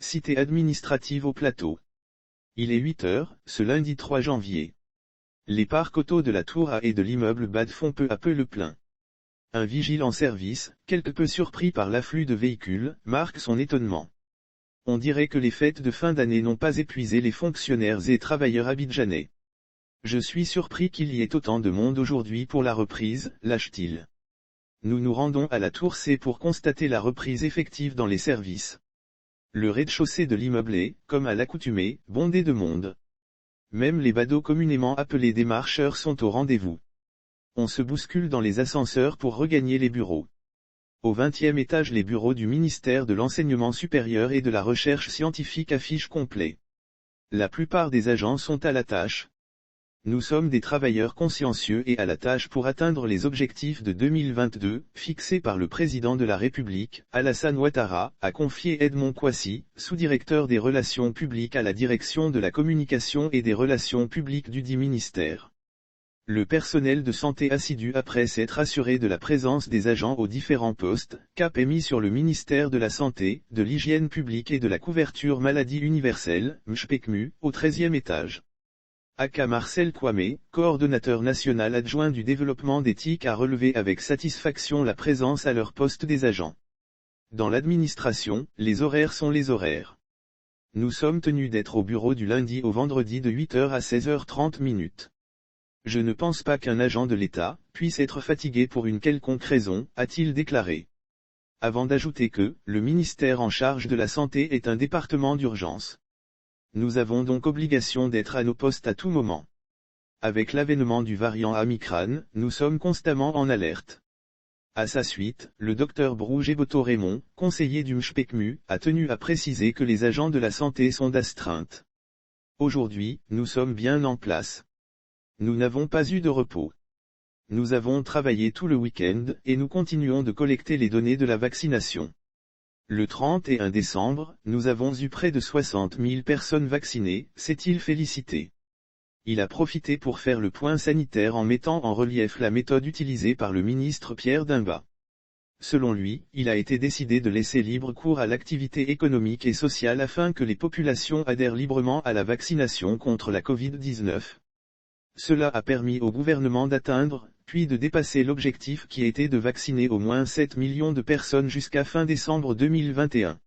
cité administrative au Plateau. Il est 8 heures, ce lundi 3 janvier. Les parcs auto de la Tour A et de l'immeuble BAD font peu à peu le plein. Un vigile en service, quelque peu surpris par l'afflux de véhicules, marque son étonnement. On dirait que les fêtes de fin d'année n'ont pas épuisé les fonctionnaires et travailleurs abidjanais. Je suis surpris qu'il y ait autant de monde aujourd'hui pour la reprise, lâche-t-il. Nous nous rendons à la Tour C pour constater la reprise effective dans les services. Le rez-de-chaussée de l'immeuble est, comme à l'accoutumée, bondé de monde. Même les badauds communément appelés des marcheurs sont au rendez-vous. On se bouscule dans les ascenseurs pour regagner les bureaux. Au 20e étage, les bureaux du ministère de l'Enseignement supérieur et de la Recherche scientifique affichent complet. La plupart des agents sont à la tâche. Nous sommes des travailleurs consciencieux et à la tâche pour atteindre les objectifs de 2022, fixés par le président de la République, Alassane Ouattara, a confié Edmond Kouassi, sous-directeur des relations publiques à la direction de la communication et des relations publiques dudit ministère. Le personnel de santé assidu après s'être assuré de la présence des agents aux différents postes, cap est mis sur le ministère de la Santé, de l'Hygiène publique et de la couverture maladie universelle, MCPECMU, au 13e étage. Aka Marcel Kwame, coordonnateur national adjoint du développement d'éthique, a relevé avec satisfaction la présence à leur poste des agents. Dans l'administration, les horaires sont les horaires. Nous sommes tenus d'être au bureau du lundi au vendredi de 8h à 16h30. Je ne pense pas qu'un agent de l'État puisse être fatigué pour une quelconque raison, a-t-il déclaré. Avant d'ajouter que, le ministère en charge de la santé est un département d'urgence. Nous avons donc obligation d'être à nos postes à tout moment. Avec l'avènement du variant Omicron, nous sommes constamment en alerte. À sa suite, le Dr Brougé-Boto Raymond, conseiller du MCPECMU, a tenu à préciser que les agents de la santé sont d'astreinte. Aujourd'hui, nous sommes bien en place. Nous n'avons pas eu de repos. Nous avons travaillé tout le week-end, et nous continuons de collecter les données de la vaccination. Le 31 décembre, nous avons eu près de 60 000 personnes vaccinées, s'est-il félicité. Il a profité pour faire le point sanitaire en mettant en relief la méthode utilisée par le ministre Pierre Dimba. Selon lui, il a été décidé de laisser libre cours à l'activité économique et sociale afin que les populations adhèrent librement à la vaccination contre la Covid-19. Cela a permis au gouvernement d'atteindre, puis de dépasser l'objectif qui était de vacciner au moins 7 millions de personnes jusqu'à fin décembre 2021.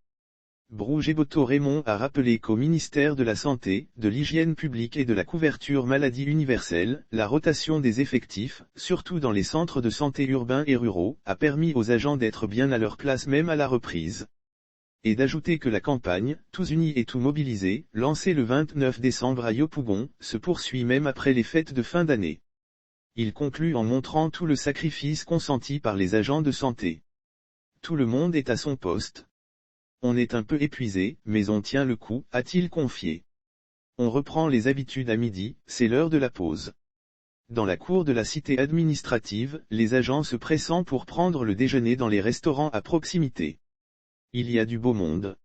Brougé-Boto Raymond a rappelé qu'au ministère de la Santé, de l'Hygiène publique et de la couverture maladie universelle, la rotation des effectifs, surtout dans les centres de santé urbains et ruraux, a permis aux agents d'être bien à leur place même à la reprise. Et d'ajouter que la campagne, tous unis et tout mobilisés, lancée le 29 décembre à Yopougon, se poursuit même après les fêtes de fin d'année. Il conclut en montrant tout le sacrifice consenti par les agents de santé. Tout le monde est à son poste. On est un peu épuisé, mais on tient le coup, a-t-il confié. On reprend les habitudes à midi, c'est l'heure de la pause. Dans la cour de la cité administrative, les agents se pressant pour prendre le déjeuner dans les restaurants à proximité. Il y a du beau monde.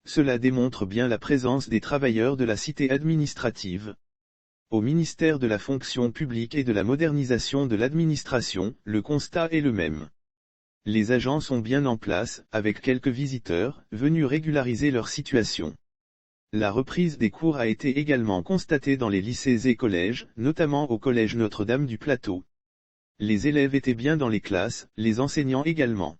Cela démontre bien la présence des travailleurs de la cité administrative. Au ministère de la fonction publique et de la modernisation de l'administration, le constat est le même. Les agents sont bien en place, avec quelques visiteurs, venus régulariser leur situation. La reprise des cours a été également constatée dans les lycées et collèges, notamment au collège Notre-Dame du Plateau. Les élèves étaient bien dans les classes, les enseignants également.